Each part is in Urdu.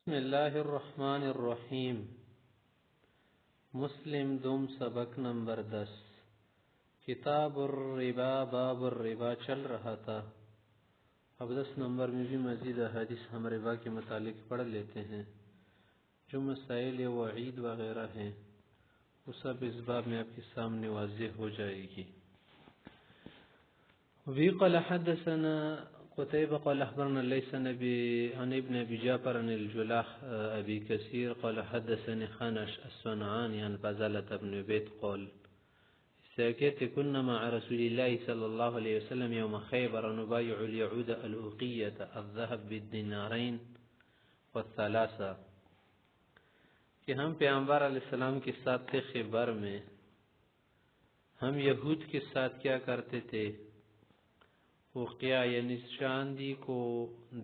بسم الله الرحمن الرحیم. مسلم دوم سبق نمبر 10 کتاب الربا باب الربا چل رہا تھا. اب 10 نمبر میں بھی مزید حدیث ہم ربا کے متعلق پڑھ لیتے ہیں. جو مسائل وعید وغیرہ ہیں وہ سب اس باب میں آپ کے سامنے واضح ہو جائے گی. وفي قال حدثنا قتيبة قال أخبرنا ليس عن ابن أبي جعفر عن الجلاح أبي كثير قال حدثني خانش الصنعاني عن فضالة بن بيت قال استأكدت كنا مع رسول الله صلى الله عليه وسلم يوم خيبر نبايع اليعود الأوقية الذهب بالدينارين والثلاثة کہ ہم پیغمبر علیہ السلام کے ساتھ تھے خیبر میں. ہم یہود کے ساتھ کیا کرتے تھے؟ وقیہ یعنی چاندی کو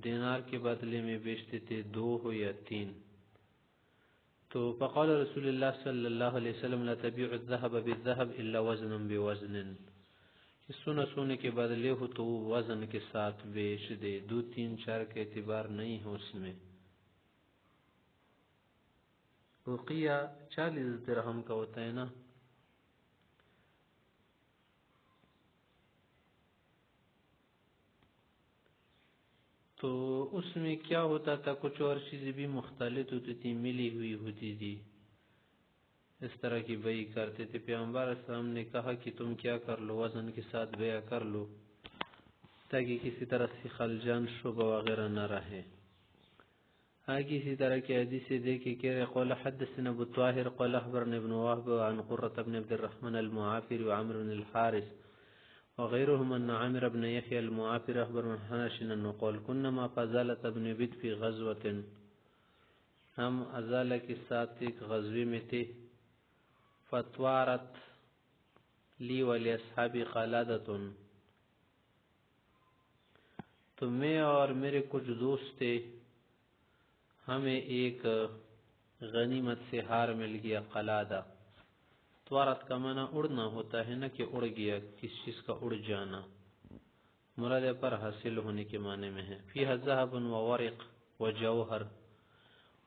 دینار کے بدلے میں بیچتے تھے 2 یا 3. تو فقال رسول اللہ صلی اللہ علیہ وسلم لا تبيع الذهب بالذهب الا وزنا بوزن، کہ سونے کے بدلے ہو تو وزن کے ساتھ بیچ دے، 2 3 4 کا اعتبار نہیں ہے اس میں. وقیہ 40 درہم کا ہوتا ہے نا. تو اس میں کیا ہوتا تھا، کچھ اور چیزیں بھی مختلف ہوتی تھی، ملی ہوئی ہوتی تھی. اس طرح کی بیع کرتے تھے. پیغمبر اسلام نے کہا کہ تم کیا کر لو، وزن کے ساتھ بیع کر لو تاکہ کسی طرح سے خلجان شبہ وغیرہ نہ رہے. آگے اسی طرح کی حدیث دیکھیں کہ قال حدثنا ابو طاہر قال اخبرنا ابن وهب عن قرة بن عبد الرحمن المعافر وعمر بن الحارث وغيرهم أن عامر بن يحيى المعافر أخبر من حنش أنه قال كنا مع فضالة بن بيت في غزوة، ہم ازالہ کے ساتھ ایک غزوے میں تھے. فتوارت لی ولی اصحابی قلادۃ، تو میں اور میرے کچھ دوست تھے، ہمیں ایک غنیمت سے ہار مل گیا. قلادہ توارت کا معنی اڑنا ہوتا ہے نا، کہ اڑ گیا، کس چیز کا اڑ جانا، مراد پر حاصل ہونے کے معنی میں ہے. فیہا ذہب و ورق و جوہر،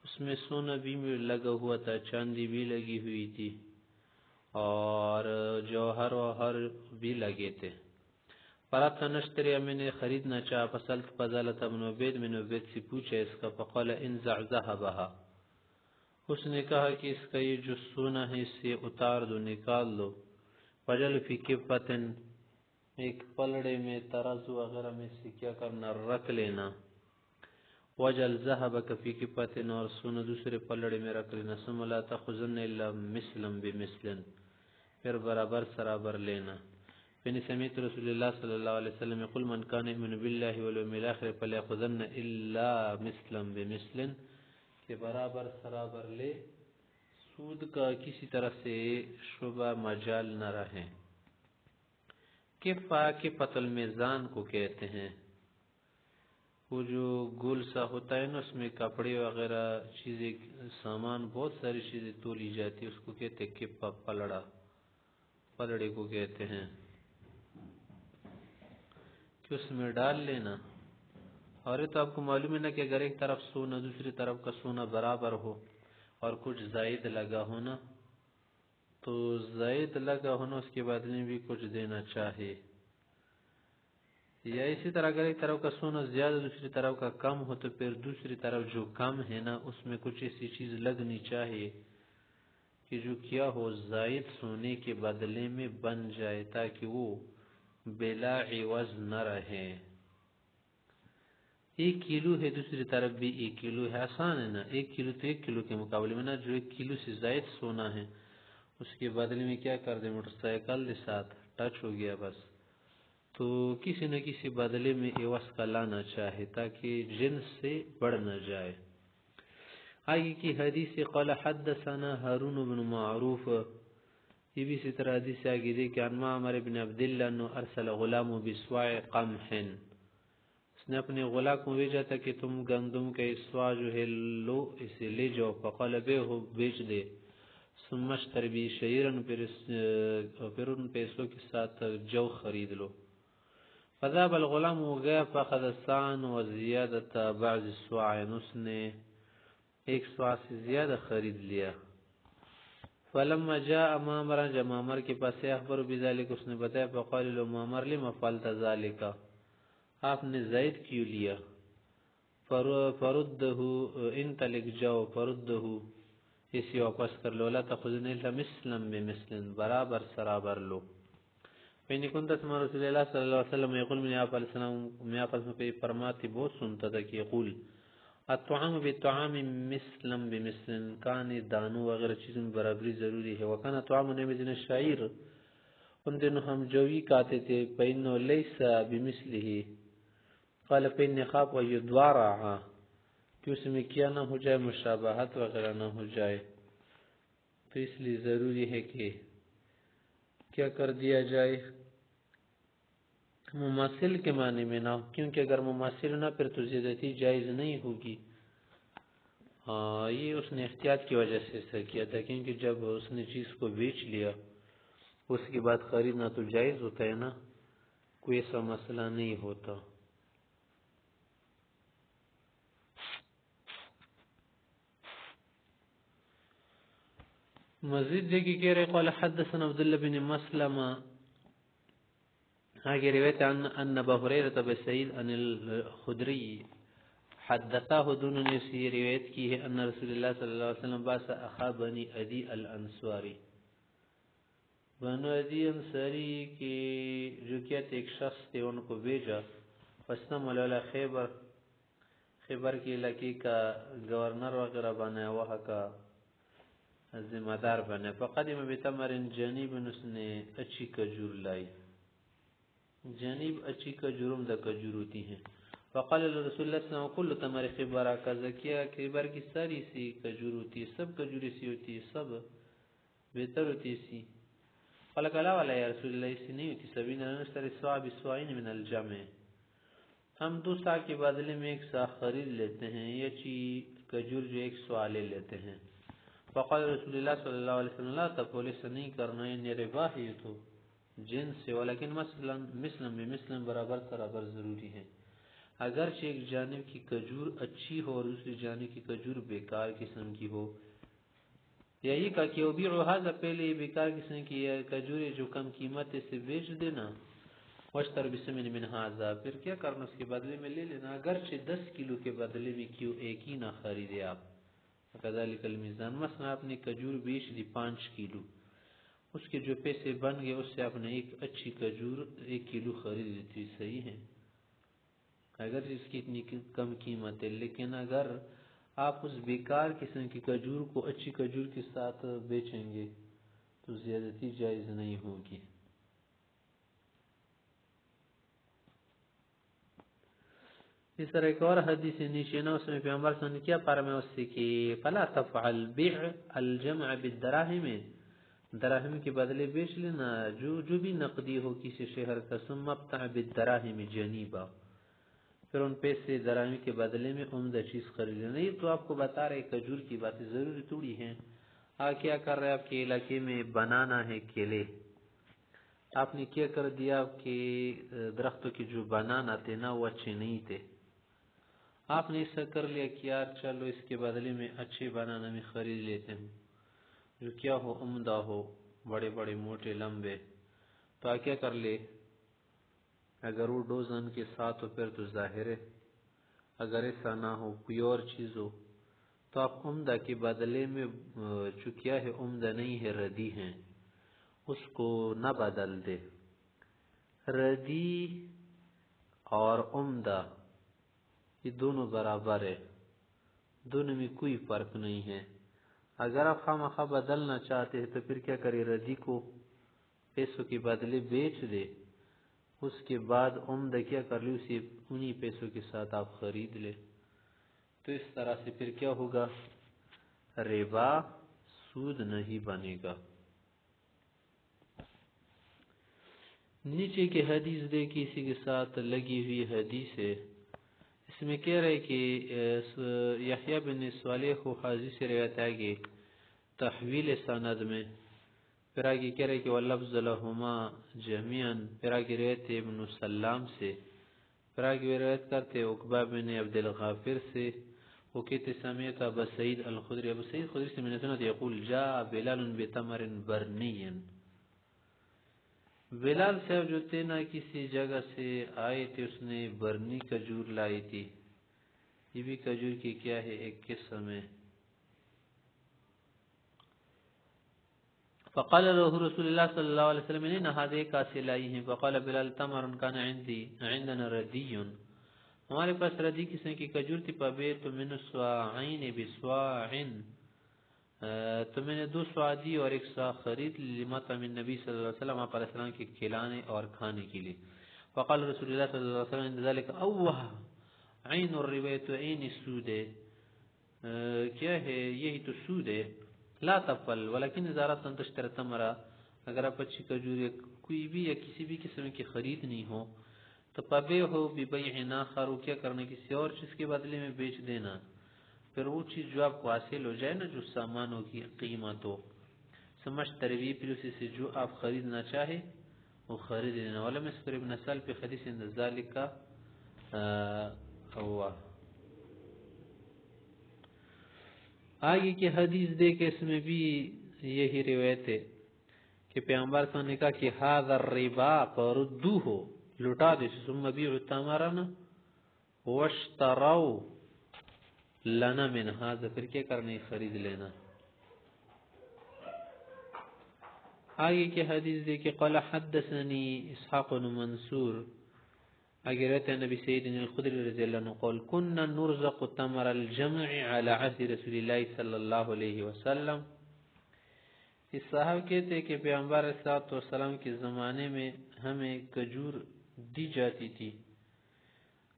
اس میں سونا بھی لگا ہوا تھا، چاندی بھی لگی ہوئی تھی، اور جوہر و ہر بھی لگے تھے. فرات نشتری، میں نے خریدنا چاہا. فسلت فضالت ابن عبید، میں نے عبید سے پوچھا اس کا. فقال انزع ذهبها، اس نے کہا کہ اس کا یہ جو سونا ہے اس سے اتار دو، نکال دو. فجل فی کفتن، ایک پلڑے میں ترازو وغیرہ میں سے کیا کرنا، رکھ لینا. وجل ذهبك فی کفتن، اور سونا دوسرے پلڑے میں رکھ لینا. ثم لا تأخذن الا مثلا بمثل، پھر برابر سرابر لینا. فإني سمعت رسول الله صلی اللہ علیہ وسلم يقول من كان يؤمن بالله واليوم الآخر فليأخذن الا مثلا بمثل، کہ برابر سرابر لے، سود کا کسی طرح سے شبہ مجال نہ رہے. کفا کے پتل میزان کو کہتے ہیں، وہ جو گول سا ہوتا ہے نا، اس میں کپڑے وغیرہ چیزیں، سامان، بہت ساری چیزیں تولی جاتی، اس کو کہتے ہیں کفا. پلڑے کو کہتے ہیں کہ اس میں ڈال لینا. اور یہ تو آپ کو معلوم ہے نا کہ اگر ایک طرف سونا دوسری طرف کا سونا برابر ہو اور کچھ زائد لگا ہونا، تو زائد لگا ہونا اس کے بعد میں بھی کچھ دینا چاہیے. یا اسی طرح اگر ایک طرف کا سونا زیادہ دوسری طرف کا کم ہو، تو پھر دوسری طرف جو کم ہے نا، اس میں کچھ ایسی چیز لگنی چاہیے کہ جو کیا ہو، زائد سونے کے بدلے میں بن جائے، تاکہ وہ بلا عوض نہ رہے. 1 کلو ہے، دوسری طرف بھی 1 کلو ہے، آسان ہے نا. 1 کلو تو 1 کلو کے مقابلے میں نا، جو 1 کلو سے زائد سونا ہے اس کے بدلے میں کیا کر دے، موٹر سائیکل کے ساتھ ٹچ ہو گیا بس. تو کسی نہ کسی بدلے میں عوض کا لانا چاہے تاکہ جنس سے بڑھ نہ جائے. آگے کی حدیث قال حدثنا ہارون بن معروف، یہ بھی اسی طرح حدیث آگے دے کہ عن معمر بن عبداللہ انه ارسل غلام بسواع قمح، اس نے اپنے غلام کو بھیجا تھا کہ تم گندم کا اسوا جو ہے لو، اسے لے جاؤ. فقال بیعه، بیچ دے. ثم اشتر بی شعیرا، پھر ان پیسوں کے ساتھ جو خرید لو. فذهب الغلام، وہ گیا. فاخذ الساعا وزیادت بعض السواع، اس نے ایک سوا سے زیادہ خرید لیا. فلما جاء معمر جب معمر کے پاس اخبر بذلك اس نے بتایا فقال له معمر لما فعلت ذلك آپ نے زائد کیوں لیا. فرده انطلق جاؤ فرده اسی واپس کر لو لا تأخذن الا مثلا بمثل برابر سرابر لو. فإن كنت اسمع رسول الله صلی اللہ علیہ وسلم يقول من آپ علیہ السلام میں آپ سے فرماتی بہت سنتا تھا کہ یقول الطعام بالطعام مثلا بمثل کان دانو وغیرہ چیزوں میں برابری ضروری ہے. وکان طعام نبی الشعیر ان دنوں ہم جوی کھاتے تھے فإنه ليس بمثله قال فإني خاف ان يدوارع کہ اس میں کیا نہ ہو جائے مشابہت وغیرہ نہ ہو جائے تو اس لیے ضروری ہے کہ کیا کر دیا جائے مماثل کے معنی میں نہ، کیونکہ اگر مماثل نہ پھر تو زیادتی جائز نہیں ہوگی. یہ اس نے احتیاط کی وجہ سے ایسا کیا تھا کیونکہ جب اس نے چیز کو بیچ لیا اس کے بعد خریدنا تو جائز ہوتا ہے نا، کوئی ایسا مسئلہ نہیں ہوتا. مزید دیکھیں کہہ رہے قال حدثنا عبداللہ بن مسلمہ آگے روایت ان ابا ہریرہ بن سعید ان الخدری حدثہ دونوں نے اسی روایت کی ہے ان رسول اللہ صلی اللہ علیہ وسلم باس اخا بنی ادی الانصاری بنو ادی انصاری کی جو کیا تھے ایک شخص تھے ان کو بھیجا فسلم علی خیبر کے علاقے کا گورنر وغیرہ بنا وہاں کا ذمہ دار بنا. فقدم بتمر جانب اس نے اچھی کجور لائی. جانب اچھی کجورم دا کجور ہوتی ہیں. فقال رسول اللہ صلی اللہ علیہ وسلم کل تمر خیبر کا زکیہ خیبر کی ساری سی کجور ہوتی ہے، سب کجور سی ہوتی ہے، سب بہتر ہوتی ہے سی. قال کلا والا یا رسول اللہ اسی نہیں ہوتی سبین نشتری سوا بسوائن من الجمع ہم دو سا کے بدلے میں ایک سا خرید لیتے ہیں، یہ چی کجور جو ایک سوا لے لیتے ہیں. فقال رسول اللہ صلی اللہ علیہ وسلم لا تقول ایسا نہیں کرنا، یہ ربا ہے تو جنس سے، ولیکن مثلا بمثل برابر برابر ضروری ہے. اگرچہ ایک جانب کی کجور اچھی ہو اور دوسری جانب کی کجور بیکار قسم کی ہو، یہی کہا کہ وہ بھی روحاظہ پہلے یہ بیکار قسم کی کجور جو کم قیمت سے بیچ دینا وشتر بسمن من حاضہ پھر کیا کرنا اس کے بدلے میں لے لینا، اگرچہ 10 کلو کے بدلے میں کیوں ایک ہی نہ خریدے آپ. کذالک المیزان مثلا آپ نے کجور بیچ دی 5 کلو، اس کے جو پیسے بن گئے اس سے آپ نے ایک اچھی کجور 1 کلو خرید لیتی، صحیح ہے اگر اس کی اتنی کم قیمت ہے. لیکن اگر آپ اس بیکار قسم کی کجور کو اچھی کجور کے ساتھ بیچیں گے تو زیادتی جائز نہیں ہوگی. اس طرح ایک اور حدیث نیچے نا اس میں پیغمبر صلی اللہ علیہ وسلم کیا فرمایا اس سے کہ فلا تفعل بیع الجمع بالدراہم، دراہم کے بدلے بیچ لینا جو بھی نقدی ہو کسی شہر کا. ثم ابتع بالدراہم جنیبا پھر ان پیسے دراہم کے بدلے میں عمدہ چیز خرید لینا. یہ تو آپ کو بتا رہے کجور کی باتیں ضروری تھوڑی ہیں. کیا کر رہے آپ کے علاقے میں بنانا ہے کیلے، آپ نے کیا کر دیا آپ کے درختوں کی جو بنانا تھے نا وہ اچھے نہیں تھے، آپ نے ایسا کر لیا کہ یار چلو اس کے بدلے میں اچھے بنانا میں خرید لیتے ہیں جو کیا ہو عمدہ ہو بڑے بڑے موٹے لمبے. تو کیا کر لے اگر وہ ڈوزن کے ساتھ ہو پھر تو ظاہر ہے، اگر ایسا نہ ہو کوئی اور چیز ہو تو آپ عمدہ کے بدلے میں جو کیا ہے عمدہ نہیں ہے ردی ہیں اس کو نہ بدل دے. ردی اور عمدہ یہ دونوں برابر ہے، دونوں میں کوئی فرق نہیں ہے. اگر آپ خواہ بدلنا چاہتے ہیں تو پھر کیا کرے ردی کو پیسوں کے بدلے بیچ دے، اس کے بعد عمدہ کیا کر لے اسے انہی پیسوں کے ساتھ آپ خرید لے. تو اس طرح سے پھر کیا ہوگا ربا سود نہیں بنے گا. نیچے کی حدیث دیکھی اسی کے ساتھ لگی ہوئی حدیث ہے. اس میں کہہ رہے کہ یحییٰ بن صالح کو حاضی سے روایت آگے تحویل سند میں، پھر آگے کہہ رہے کہ واللفظ لہما جميعا، پھر آگے روایت ابن سلام سے، پھر آگے روایت کرتے عقبہ بن عبد الغافر سے وہ کہتے سمیت ابا سعید الخدری، ابو سعید خدری سے میں نے سنا تھا یقول جاء بلال بتمر برنی، بلال صاحب جو تھے نا کسی جگہ سے آئے تھے، اس نے برنی کھجور لائی تھی. یہ بھی کھجور کی کیا ہے ایک قسم ہے. فقال له رسول الله صلی اللہ علیہ وسلم ان هذه كاسلائی ہیں. فقال بلال تمر كان عندنا ردی، ہمارے پاس ردی قسم کی کھجور تھی. فبيت من صاعين بصاع، تو میں نے 2 صاع دی اور 1 صاع خرید لمطعم النبی صلی اللہ علیہ وسلم، آپ علیہ السلام کے کھلانے اور کھانے کے لیے. فقال رسول اللہ صلی اللہ علیہ وسلم عند ذلك اوہ عین الروایت عین السود، کیا ہے یہی تو سود ہے. لا تفل ولكن اذا اردت ان تشتري تمرا، اگر آپ اچھی کھجور کوئی بھی یا کسی بھی قسم کی خریدنی ہو تو پبے ہو ببیع آخر، کیا کرنا کسی اور چیز کے بدلے میں بیچ دینا. پھر وہ چیز جو آپ کو حاصل ہو جائے نا، جو سامانوں کی قیمت ہو، سمجھ تربی پھر اسی سے جو آپ خریدنا چاہے وہ خرید لینا. علم اسکر ابن سال پہ حدیث اند ذالک کا ہوا. آگے کی حدیث دیکھ اس میں بھی یہی روایت ہے کہ پیغمبر صلی اللہ علیہ وسلم نے کہا کہ هذا الربا فردوه، لوٹا دو، ثم بیعوا التمر واشتروا لنا من هذا، پھر کیا کرنے خرید لینا. آگے کی حدیث دیکھیں. قال حدثني اسحاق بن منصور، آگے رہتے ہیں نبی سیدنا الخدری رضی اللہ عنہ قال كنا نرزق تمر الجمع على عهد رسول الله صلی اللہ علیہ وسلم. اس صاحب کہتے ہیں کہ پیغمبر صلی اللہ علیہ وسلم کے زمانے میں ہمیں کھجور دی جاتی تھی،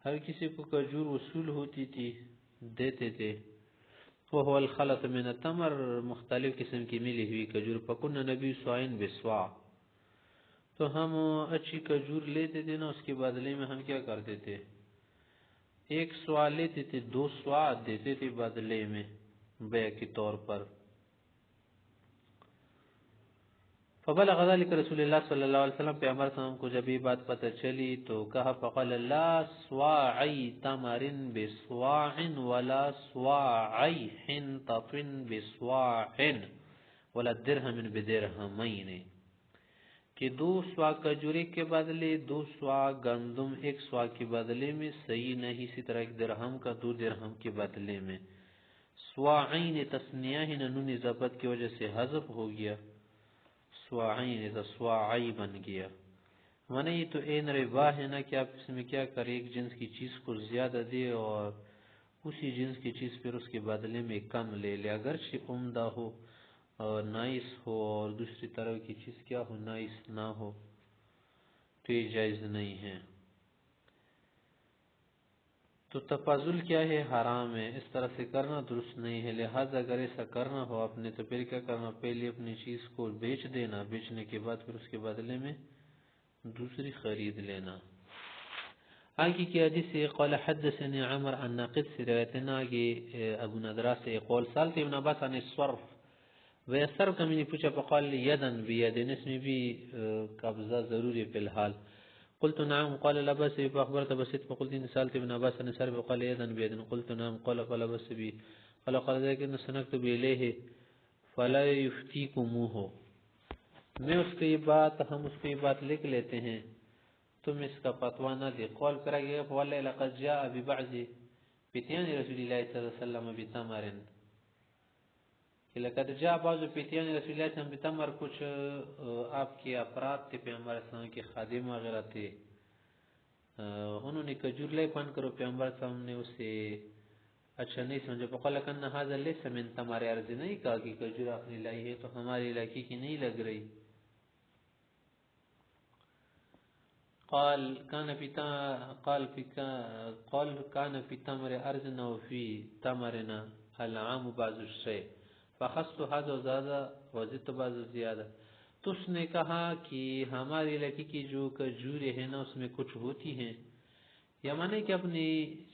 ہر کسی کو کھجور وصول ہوتی تھی، دیتے تھے. وہ الخلط من التمر، مختلف قسم کی ملی ہوئی کھجور. فکنا نبی صاعین بصاع، تو ہم اچھی کھجور لیتے تھے نا، اس کے بدلے میں ہم کیا کرتے تھے، 1 صاع لیتے تھے، 2 صاع دیتے تھے بدلے میں بیع کے طور پر. فبلغ ذلك رسول اللہ صلی اللہ علیہ وسلم، پیغمبر صلی اللہ علیہ وسلم کو جب یہ بات پتہ چلی تو کہا فقال لا صواعی تمر بصواع ولا صواعی حنطة بصواع ولا درہم بدرہمین، کہ 2 صواع کھجورے کے بدلے 2 صواع گندم 1 صواع کے بدلے میں صحیح نہیں. اسی طرح 1 درہم کا 2 درہم کے بدلے میں. صواعین تسنیہ ہے، نون ضبط کی وجہ سے حذف ہو گیا، صواعین صواعی بن گیا. مانا یہ تو این ربا ہے نا کہ آپ اس میں کیا کریں، ایک جنس کی چیز کو زیادہ دے اور اسی جنس کی چیز پھر اس کے بدلے میں کم لے لے، اگرچہ عمدہ ہو اور نائس ہو اور دوسری طرح کی چیز کیا ہو نائس نہ ہو تو یہ جائز نہیں ہے. تو تفاضل کیا ہے، حرام ہے، اس طرح سے کرنا درست نہیں ہے. لہذا اگر ایسا کرنا ہو آپ نے تو پھر کیا کرنا، پہلے اپنی چیز کو بیچ دینا، بیچنے کے بعد پھر اس کے بدلے میں دوسری خرید لینا. آگے کی حدیث سے قال حدثني عمر عن ناقد سے روایتنا آگے ابو ندرہ سے قول سالت ابن عباس عن الصرف، وہ صرف کا میں نے پوچھا فقال یدن بیدن، اس میں بھی قبضہ ضروری فی الحال. قلت نعم قال لا بأس بي، فأخبرت بسيط فقلت إن سألت ابن عباس عن الصرف وقال يدا بيد. قلت نعم قال لا بأس بي. قال ذلك إن سنكتب إليه فلا يفتيكموه، میں اس کی بات، ہم اس کی بات لکھ لیتے ہیں، تم اس کا فتویٰ نہ دے. قال پھر آگے والله لقد جاء ببعض فتيان رسول الله صلی اللہ علیہ وسلم بتمر، کہ لقد جاء بعض فتيان رسول الله صلی اللہ علیہ وسلم بتمر، کچھ آپ کے افراد تھے پیغمبر صلی اللہ علیہ وسلم کے خادم وغیرہ تھے، انہوں نے کھجور لے پان کرو، پیغمبر صلی اللہ علیہ وسلم نے اسے اچھا نہیں سمجھا. فقال كان هذا ليس من تمر ارض، نہیں کہا کہ کھجور آپ نے لائی ہے تو ہمارے علاقے کی نہیں لگ رہی. قال كان في تمر ارضنا وفي تمرنا العام بعض الشيء فخصت هذا وزاد وزدت بعض زیادہ. تو اس نے کہا کہ ہمارے علاقے کی جو کھجوریں ہیں نا اس میں کچھ ہوتی ہیں، یا مانے کہ اپنی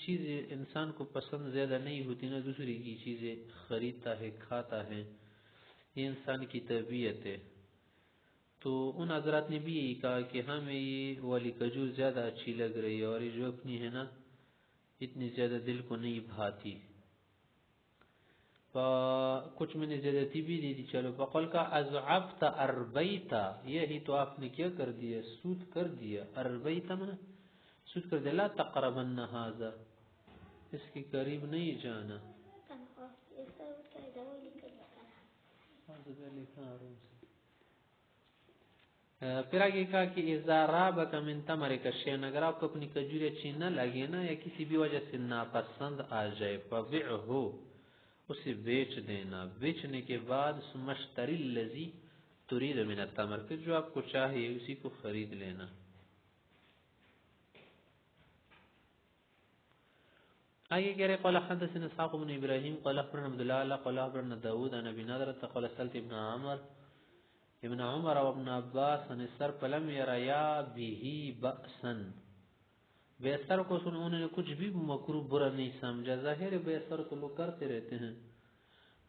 چیز انسان کو پسند زیادہ نہیں ہوتی نا، دوسری کی چیزیں خریدتا ہے کھاتا ہے، یہ انسان کی طبیعت ہے. تو ان حضرات نے بھی یہی کہا کہ ہمیں یہ والی کھجور زیادہ اچھی لگ رہی ہے اور یہ جو اپنی ہے نا اتنی زیادہ دل کو نہیں بھاتی. کچھ میں نے زیادتی بھی دی تھی، چلو فقال کا اضعفت اربیتا، یہی تو آپ نے کیا کر دیا، سود کر دیا، اربیتا من سود کر دیا، لا تقربن هذا، اس کے قریب نہیں جانا. پھر آگے کہا کہ اذا رابک من تمرک الشیء، اگر آپ کو اپنی کجوری اچھی نہ لگے نا یا کسی بھی وجہ سے ناپسند آ جائے، فبعه، اسے بیچ دینا. بیچنے کے بعد ثم اشتری الذی ترید من التمر، پھر جو آپ کو چاہیے اسی کو خرید لینا. آگے کہہ رہے قال حدثنا اسحاق بن ابراہیم قال اخبرنا عبد الله قال اخبرنا داود عن ابي نضرة قال سألت ابن عمر وابن عباس عن السر فلم يريا به بأسا، بے اثر کو سن انہوں نے کچھ بھی مکروہ برا نہیں سمجھا. ظاہر بے اثر کو لوگ کرتے رہتے ہیں.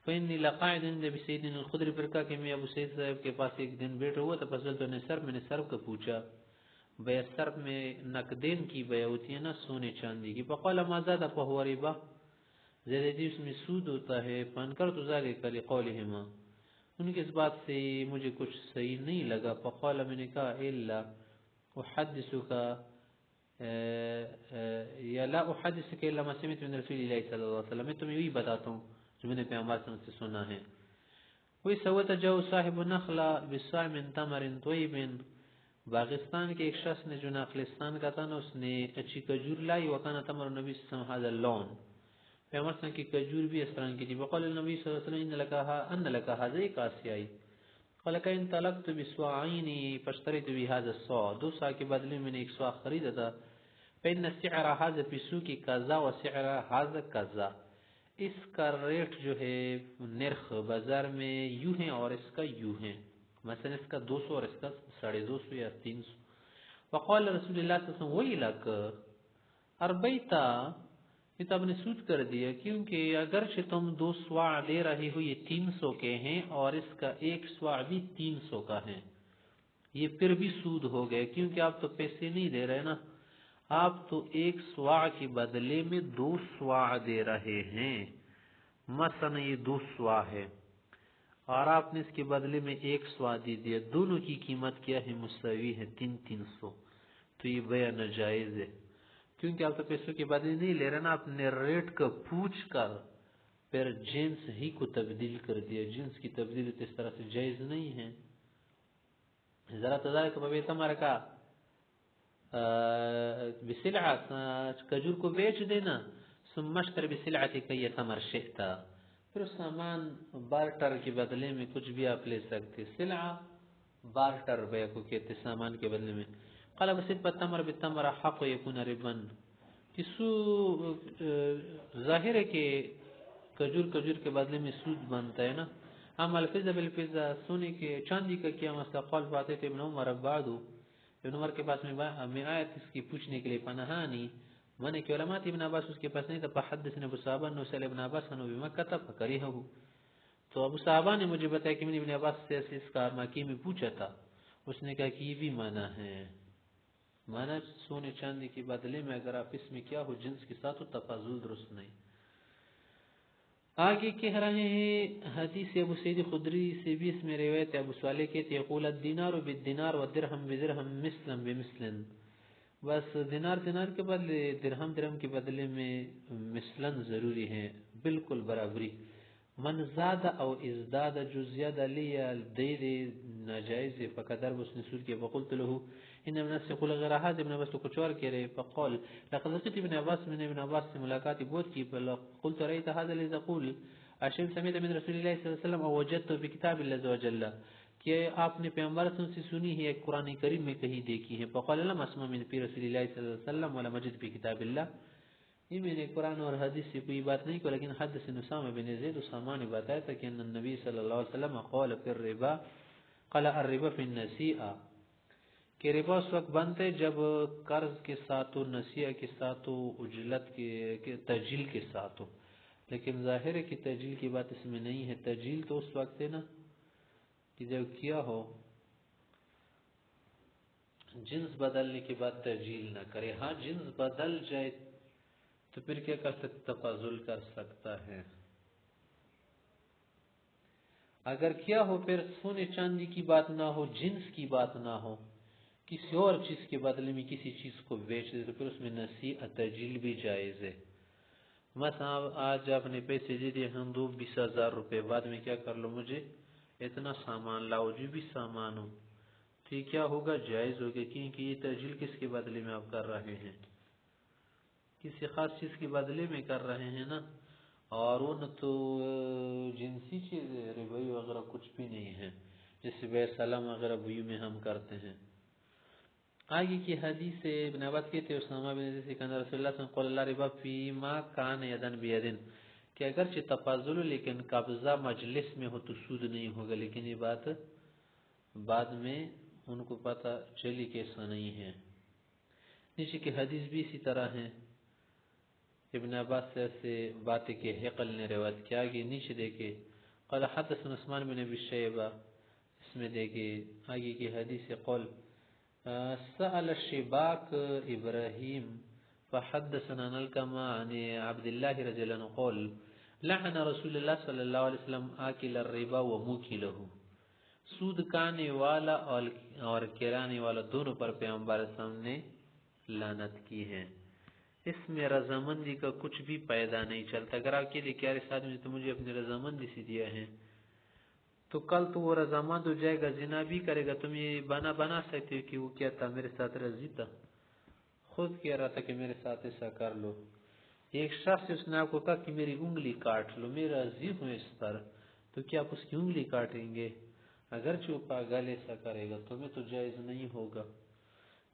فإني لقاعد عند ابي سعيد الخدري، پر کہا کہ میں ابو سعید صاحب کے پاس ایک دن بیٹھا ہوا تھا، فسألت عن السر، میں نے سر کو پوچھا. بے اثر میں نقدین کی بے ہوتی ہے نا، سونے چاندی کی. فقال ما زاد فهو ربا، زیادتی اس میں سود ہوتا ہے. فانکرت ذلك لقولهما، ان کی اس بات سے مجھے کچھ صحیح نہیں لگا. فقال، میں نے کہا الا احدثک یا لا احدثک الا ما سمعت من رسول اللہ صلی اللہ علیہ وسلم، میں تمہیں یہی بتاتا ہوں جو میں نے پیغمبر صلی اللہ علیہ وسلم سے سنا ہے. وہی سوت جو صاحب نخلا بصاع من تمر طیب، باغستان کے ایک شخص نے جو نخلستان کا تھا نا، اس نے اچھی کجور لائی. وکانا تمر نبی صلی اللہ علیہ وسلم هذا اللون، پیغمبر صلی اللہ علیہ وسلم کی کجور بھی اس طرح کی تھی. وقال النبی صلی اللہ علیہ وسلم ان لك هذه کاسیائی، قال کہ ان طلقت بسواعین فاشتريت بهذا الصاع، دو سا کے بدلے میں نے ایک سوا خریدا تھا. فإن سعر هذا في السوق كذا وسعر هذا كذا، اس کا ریٹ جو ہے نرخ بازار میں یوں ہے اور اس کا یوں ہے، مثلا اس کا 200 اور اس کا 250 یا 300. وقال رسول اللہ صلی اللہ علیہ وسلم ویلک اربیتا، یہ تو آپ نے سود کر دیا، کیونکہ اگرچہ تم 2 سواع دے رہے ہو یہ 300 کے ہیں اور اس کا ایک سواع بھی 300 کا ہے، یہ پھر بھی سود ہو گئے، کیونکہ آپ تو پیسے نہیں دے رہے نا، آپ تو ایک سواع کے بدلے میں 2 سواع دے رہے ہیں. مثلا یہ 2 سواع ہے اور آپ نے اس کے بدلے میں 1 سواع دے دیا، دونوں کی قیمت کیا ہے؟ مساوی ہے، 300. تو یہ بیع ناجائز ہے، کیونکہ آپ تو پیسوں کے بدلے نہیں لے رہے نا، آپ نے ریٹ کا پوچھ کر پھر جنس ہی کو تبدیل کر دیا. جنس کی تبدیل اس طرح سے جائز نہیں ہے. ذرا تذارک ببیت ہمارا کا بسلعہ، کجور کو بیچ دینا. ثم اشتر بسلعتی کی تمر شئتا، پھر سامان بارٹر کے بدلے میں کچھ بھی آپ لے سکتے. سلعہ بارٹر بیع کو کہتے، سامان کے بدلے میں. قال بسلعہ التمر بالتمر حق یکون ربا، کسو ظاہر ہے کہ کجور کے بدلے میں سود بنتا ہے نا. اما الفضہ بالفضہ، سونے کے چاندی کا کیا مسئلہ؟ قال فاتیت ابن عمر بعدو، ابن عمر کے پاس میں آیا اس کی پوچھنے کے لیے. پنہانی، میں نے کہ علماء ابن عباس اس کے پاس نہیں تھا. فحدثنا ابو صحابہ انہو سأل ابن عباس انہو بمکہ تھا فکریہو، تو ابو صحابہ نے مجھے بتایا کہ میں نے ابن عباس سے اس کا مکی میں پوچھا تھا، اس نے کہا کہ یہ بھی منع ہے. منع سونے چاندی کے بدلے میں اگر آپ اس میں کیا ہو جنس کے ساتھ ہو، تفاضل درست نہیں. آگے کہہ رہے ہیں حدیث ابو سعید خدری سے بھی اس میں روایت ابو صالح کہتے یقول الدینار بالدینار والدرہم بدرہم مثلا بمثل، بس دینار کے بدلے درہم کے بدلے میں مثلا ضروری ہے، بالکل برابری. من زاد او ازداد، جو زیادہ لیا دے دے ناجائز ہے. فقدر اس نے سود کیا. فقلت له ان الناس يقول غير هذا، ابن عباس تو کچھ اور کہہ رہے. فقال لقد لقيت ابن عباس، من ابن عباس سے ملاقات بہت کی. قلت رأيت هذا الذي تقول اشم سمعت من رسول الله صلی اللہ علیہ وسلم او وجدت في كتاب الله عز وجل، کہ آپ نے پیغمبر صلی اللہ علیہ وسلم سے سنی ہے، قرآن کریم میں کہیں دیکھی ہے. فقال لم اسمع من رسول الله صلی اللہ علیہ وسلم ولا مجد في كتاب الله، یہ میں نے قرآن اور حدیث سے کوئی بات نہیں کو، لیکن حدثنا اسامہ بن زید، اسامہ نے بتایا تھا کہ ان النبی صلی اللہ علیہ وسلم قال فی الربا، قال الربا فی النسیئہ، کہ ربا اس وقت بنتا ہے جب قرض کے ساتھ ہو، نسیئہ کے ساتھ ہو، اجلت کے تجیل کے ساتھ ہو. لیکن ظاہر ہے کہ تجیل کی بات اس میں نہیں ہے. تجیل تو اس وقت ہے نا کہ جب کیا ہو جنس بدلنے کے بعد تجیل نہ کرے. ہاں جنس بدل جائے تو پھر کیا کر سکتا؟ تفاضل کر سکتا ہے. اگر کیا ہو پھر سونے چاندی کی بات نہ ہو، جنس کی بات نہ ہو، کسی اور چیز کے بدلے میں کسی چیز کو بیچ دے تو پھر اس میں نصیحت تجیل بھی جائز ہے۔ مثلا آج آپ نے پیسے دے دیے ہم دو 20,000 روپے، بعد میں کیا کر لو مجھے اتنا سامان لاؤ جو بھی سامان ہو، تو یہ کیا ہوگا؟ جائز ہوگا، کیونکہ یہ تجیل کس کے بدلے میں آپ کر رہے ہیں؟ کسی خاص چیز کے بدلے میں کر رہے ہیں نا، اور وہ نہ تو جنسی چیز ربوی وغیرہ کچھ بھی نہیں ہے، جیسے بے سلام وغیرہ بوئی میں ہم کرتے ہیں۔ آگے کی حدیث سے ابن عباس کہتے ہیں اسامہ بن زید سے کہ رسول اللہ صلی اللہ علیہ وسلم قال لا ربا فیما کان یدن بیدن، کہ اگرچہ تفاضل لیکن قبضہ مجلس میں ہو تو سود نہیں ہوگا، لیکن یہ بات بعد میں ان کو پتہ چلی کہ ایسا نہیں ہے۔ نیچے کی حدیث بھی اسی طرح ہیں، ابن عباس سے باتیں کہ حقل نے روایت کیا، آگے نیچے دیکھے قال حدثنا عثمان بن ابی شیبہ، اس میں دیکھے آگے کی حدیث قول سأل الشباك إبراهيم فحدثنا الكما عن عبد الله رضي الله عنه قال لعن رسول الله صلى الله عليه وسلم آكل الربا وموكله، سود کھانے والا اور کرانے والا دونوں پر پیغمبر سامنے لعنت کی ہے۔ اس میں رضامندی کا کچھ بھی پیدا نہیں چلتا۔ اگر آپ کے لیے ساتھ میں تو مجھے اپنی رضامندی سے دیا ہے تو کل تو وہ رضامند ہو جائے گا، زنا بھی کرے گا، تم یہ بنا سکتے ہو کہ وہ کیا تھا میرے ساتھ راضی تھا، خود کہہ رہا تھا کہ میرے ساتھ ایسا کر لو۔ ایک شخص اس نے آپ کو کہا کہ میری انگلی کاٹ لو، میں راضی ہوں اس پر، تو کیا آپ اس کی انگلی کاٹیں گے؟ اگر وہ پاگل ایسا کرے گا تو میں تو جائز نہیں ہوگا۔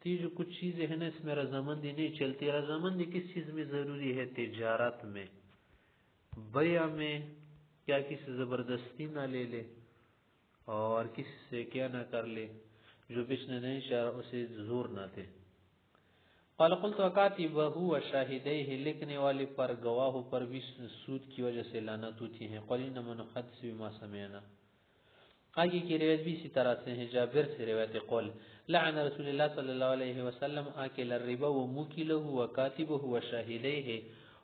تو یہ جو کچھ چیزیں ہیں نا اس میں رضامندی نہیں چلتی۔ رضامندی کس چیز میں ضروری ہے؟ تجارت میں، بیع میں کیا کسی زبردستی نہ لے لے اور کسی سے کیا نہ کر لے، جو بیچنے نہیں چاہ اسے زور نہ دے۔ قال قلت وکاتبہ وشاہدیہ، لکھنے والے پر گواہوں پر بھی سود کی وجہ سے لعنت ہوتی ہے۔ قال انما نحدث بما سمعنا، آگے کی روایت بھی اسی طرح سے ہیں، جابر سے روایت قول لعن رسول اللہ صلی اللہ علیہ وسلم آکل الربا وموکلہ وکاتبہ وشاہدیہ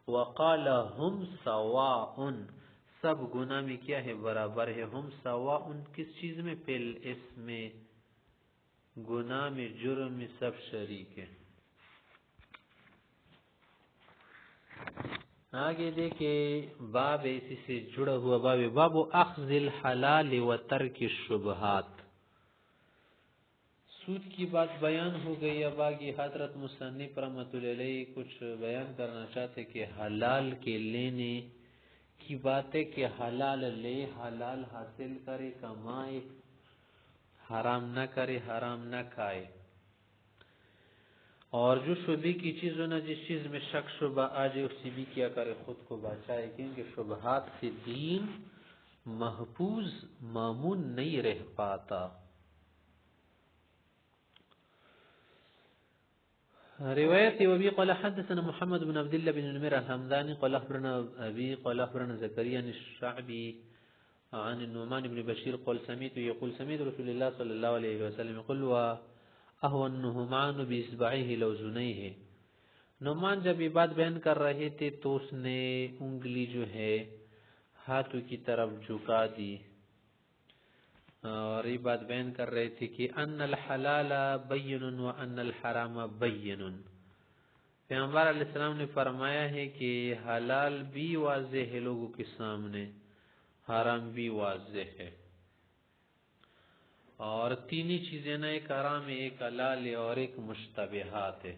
وقال ہم سواء، سب گناہ میں کیا ہے؟ برابر ہے۔ ہم سواء کس چیز میں؟ پل اس میں، گناہ میں، جرم میں سب شریک ہے۔ آگے دیکھے باب اسی سے جڑا ہوا باب اخذ الحلال و ترک الشبہات، سود کی بات بیان ہو گئی۔ اب آگے حضرت مصنف رحمۃ اللہ علیہ کچھ بیان کرنا چاہتے کہ حلال کے لینے کی بات ہے، کہ حلال لے، حلال حاصل کرے، کمائے، حرام نہ کرے، حرام نہ کھائے، اور جو شبہ کی چیز ہونا، جس چیز میں شک شبہ آ جائے اسی بھی کیا کرے، خود کو بچائے، کیونکہ شبہات سے دین محفوظ مامون نہیں رہ پاتا۔ روایت وبی قال حدثنا محمد بن عبد الله بن نمير الحمداني قال اخبرنا ابي قال اخبرنا زكريا الشعبي عن النعمان بن بشير قال سمعت يقول سمعت رسول الله صلى الله عليه وسلم يقول واهو النعمان باصبعه لو زنيه، نعمان جب یہ بات بیان کر رہے تھے تو اس نے انگلی جو ہے ہاتھوں کی طرف جھکا دی، اور یہ بات بیان کر رہے تھے کہ ان الحلال بین و ان الحرام بین۔ پیغمبر علیہ السلام نے فرمایا ہے کہ حلال بھی واضح ہے لوگوں کے سامنے، حرام بھی واضح ہے، اور تینی چیزیں نا، ایک حرام ہے، ایک حلال ہے، اور ایک مشتبہات ہے۔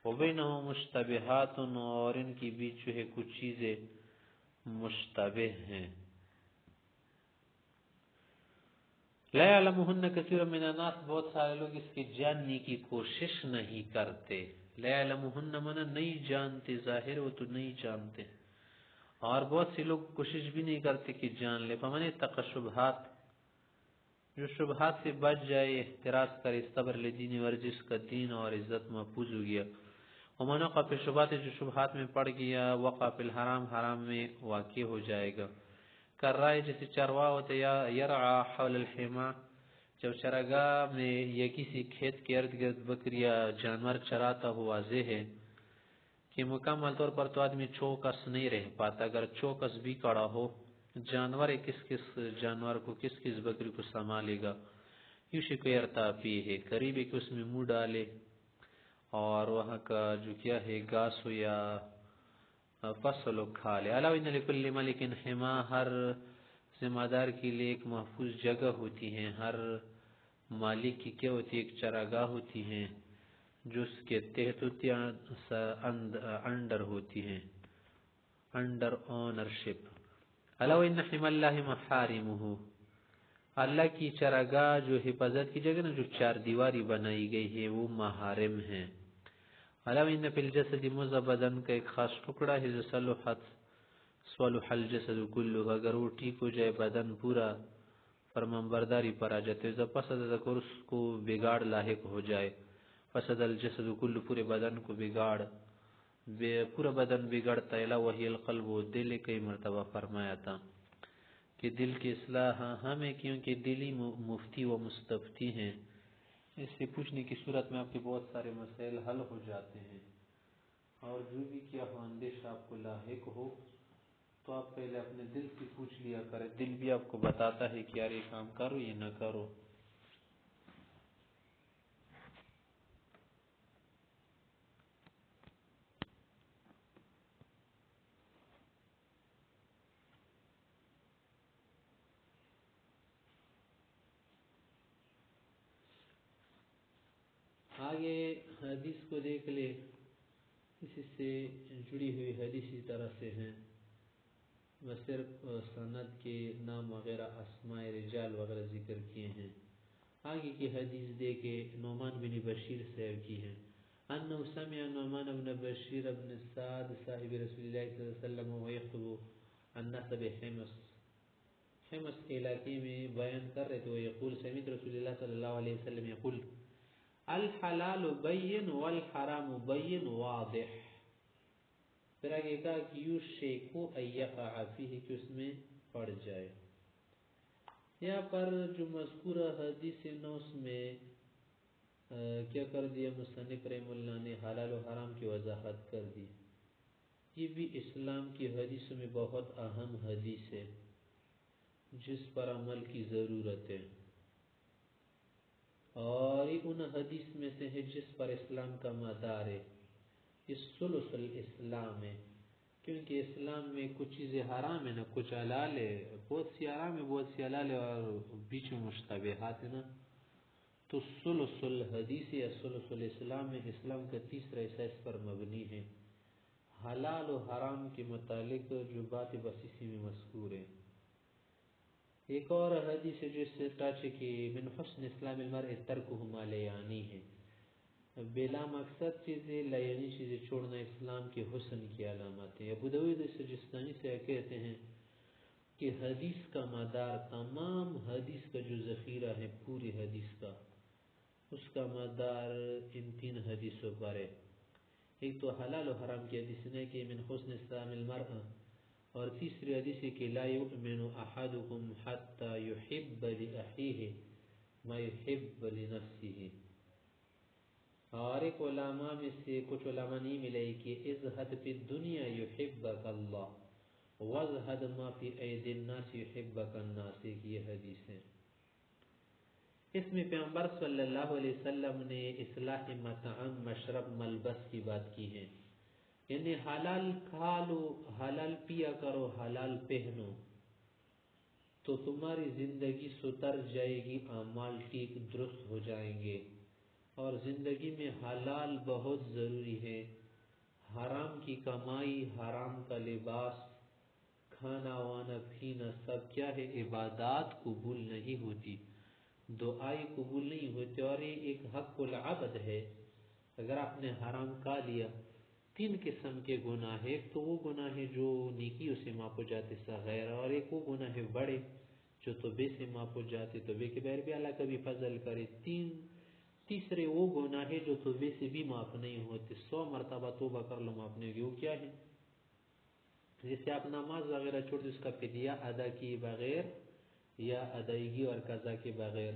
وبینہم مشتبہات، اور ان کی بیچ جو ہے کچھ چیزیں مشتبہ ہیں۔ لا يعلمهن كثير من الناس، بہت سارے لوگ اس کی جاننے کی کوشش نہیں کرتے۔ لا يعلمهن من نہیں جانتے، ظاہر وہ تو نہیں جانتے، اور بہت سے لوگ کوشش بھی نہیں کرتے کہ جان لے۔ فمن اتقى الشبہات، جو شبہات سے بچ جائے، احتراز کرے، صبر لدین، اور جس کا دین اور عزت محفوظ ہو گیا۔ ومن وقع في الشبہات، جو شبہات میں پڑ گیا، وقع في الحرام، حرام میں واقع ہو جائے گا۔ کر رہا ہے جیسے چرواہ ہوتے یا یرعا حول الحما، جب چراگاہ میں یا کسی کھیت کے ارد گرد بکریاں جانور چراتا ہو، واضح ہے کہ مکمل طور پر تو آدمی چوکس نہیں رہ پاتا، اگر چوکس بھی کڑا ہو جانور کس کس جانور کو کس کس بکری کو سنبھالے گا. یوشک یرتافی ہے، قریب ہے کہ اس میں منہ ڈالے اور وہاں کا جو کیا ہے گھاس ہو یا فصل کھا لے. علاوہ ان لکل ملک حما، ہر ذمہ دار کے لیے ایک محفوظ جگہ ہوتی ہے. ہر مالک کی کیا ہوتی ہے؟ ایک چراگاہ ہوتی ہے جو اس کے تحت ہوتی ہے، انڈر ہوتی ہے، انڈر اونرشپ. علاوہ ان حما اللہ محارمہ، اللہ کی چراگاہ جو حفاظت کی جگہ نا، جو چار دیواری بنائی گئی ہے وہ محارم ہیں. علاوہ ان فی الجسد مضغہ، بدن کا ایک خاص ٹکڑا ہے جو صلح الجسد کلہ، اگر وہ ٹھیک ہو جائے بدن پورا فرمانبرداری پر آ جاتے. جب فسد اگر اس کو بگاڑ لاحق ہو جائے، فسد الجسد کلہ، پورے بدن کو بگاڑ، پورا بدن بگڑتا ہے. وہی القلب، وہ دل. کئی مرتبہ فرمایا تھا کہ دل کی اصلاح ہم ہے، کیونکہ دلی مفتی و مستفتی ہیں. اس سے پوچھنے کی صورت میں آپ کے بہت سارے مسائل حل ہو جاتے ہیں، اور جو بھی کیا ہو اندیش آپ کو لاحق ہو تو آپ پہلے اپنے دل سے پوچھ لیا کریں. دل بھی آپ کو بتاتا ہے کہ یار یہ کام کرو یا نہ کرو. آگے حدیث کو دیکھ لے، اسی سے جڑی ہوئی حدیث اسی طرح سے ہیں، بس صرف سند کے نام وغیرہ، اسماء رجال وغیرہ ذکر کیے ہیں. آگے کی حدیث دیکھے نعمان بن بشیر سے کی ہے. انه سمع نعمان بن بشیر بن سعد صاحب رسول اللہ صلی اللہ علیہ وسلم ويخطب الناس بحمص، حمص کے علاقے میں بیان کر رہے تھے. یقول سمعت رسول اللہ صلی اللہ علیہ وسلم یقول الحلال بین والحرام بین واضح. پھر آگے کہا کہ یوشیکو ایقع فیہ، کہ اس میں پڑ جائے. یہاں پر جو مذکورہ حدیث نوس میں کیا کر دیا مصنف رحمہ اللہ نے؟ حلال و حرام کی وضاحت کر دی. یہ بھی اسلام کی حدیث میں بہت اہم حدیث ہے جس پر عمل کی ضرورت ہے، اور یہ ان حدیث میں سے ہے جس پر اسلام کا مدار ہے. یہ ثلث الاسلام ہے، کیونکہ اسلام میں کچھ چیزیں حرام ہیں نا، کچھ حلال ہے. بہت سی حرام ہے، بہت سی حلال ہے، اور بیچ میں مشتبہات ہیں نا. تو ثلث الحدیث یا ثلث الاسلام میں اسلام کا تیسرا حصہ اس پر مبنی ہے. حلال و حرام کے متعلق جو بات بس اسی میں مذکور ہے. ایک اور حدیث ہے جس سے ٹاچے کہ من حسن اسلام المرء ترکہ ما لا یعنی ہے، بلا مقصد چیزیں، لا یعنی چیزیں چھوڑنا اسلام کے حسن کی علامت ہے. ابو داؤد سجستانی سے کہتے ہیں کہ حدیث کا مدار، تمام حدیث کا جو ذخیرہ ہے پوری حدیث کا، اس کا مدار ان تین حدیثوں پر ہے. ایک تو حلال و حرام کی حدیث نے کہ من حسن اسلام المرء، اور تیسری حدیث ہے کہ لا یؤمن احدکم حتی یحب لأخیہ ما یحب لنفسہ. اور ایک علماء میں سے کچھ علماء نہیں ملے کہ ازہد فی الدنیا یحبک اللہ وازہد ما فی اید الناس یحبک الناس. یہ حدیث ہے. اس میں پیغمبر صلی اللہ علیہ وسلم نے اصلاح مطعم، مشرب، ملبس کی بات کی ہے. یعنی حلال کھا لو، حلال پیا کرو، حلال پہنو تو تمہاری زندگی ستر جائے گی، اعمال ٹھیک درست ہو جائیں گے. اور زندگی میں حلال بہت ضروری ہے. حرام کی کمائی، حرام کا لباس، کھانا وانا پینا سب کیا ہے؟ عبادات قبول نہیں ہوتی، دعائیں قبول نہیں ہوتی. اور یہ ایک حق العبد ہے. اگر آپ نے حرام کھا لیا، تین قسم کے گناہ ہے. ایک تو وہ گناہ ہے جو نیکیوں سے معاف ہو جاتے صغیر، اور ایک وہ گناہ ہے بڑے جو توبے سے معاف ہو جاتے، توبے کے بغیر بھی اللہ کبھی فضل کرے. تیسرے وہ گناہ ہے جو توبے سے بھی معاف نہیں ہوتے. 100 مرتبہ توبہ کر لو معاف نہیں ہوگی. وہ کیا ہے؟ جیسے آپ نماز وغیرہ چھوڑ دیں، اس کا فدیہ ادا کیے بغیر یا ادائیگی اور قضا کے بغیر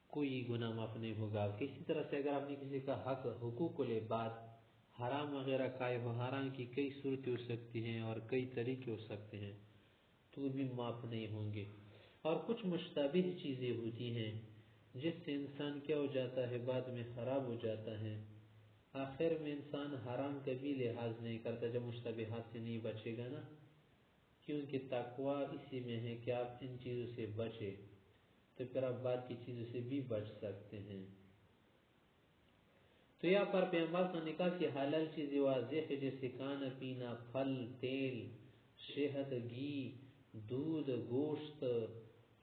کوئی گناہ معاف نہیں ہوگا. کسی طرح سے اگر آپ نے کسی کا حق، حقوق العباد، حرام وغیرہ کھائے ہو، حرام کی کئی صورتیں ہو سکتی ہیں اور کئی طریقے ہو سکتے ہیں. تو بھی معاف نہیں ہوں گے۔ اور کچھ مشتبہ چیزیں ہوتی ہیں جس سے انسان کیا ہو جاتا ہے، بعد میں خراب ہو جاتا ہے، آخر میں انسان حرام کا بھی لحاظ نہیں کرتا جب مشتبہات سے نہیں بچے گا نا، کیونکہ تقوی اسی میں ہے کہ آپ ان چیزوں سے بچے، تو پھر آپ بعد کی چیزوں سے بھی بچ سکتے ہیں۔ تو یہاں پر پیغمبر صلی اللہ علیہ وسلم نے کہا کہ حلال چیزیں واضح ہے، جیسے کھانا پینا، پھل، تیل، شہد، گھی، دودھ، گوشت،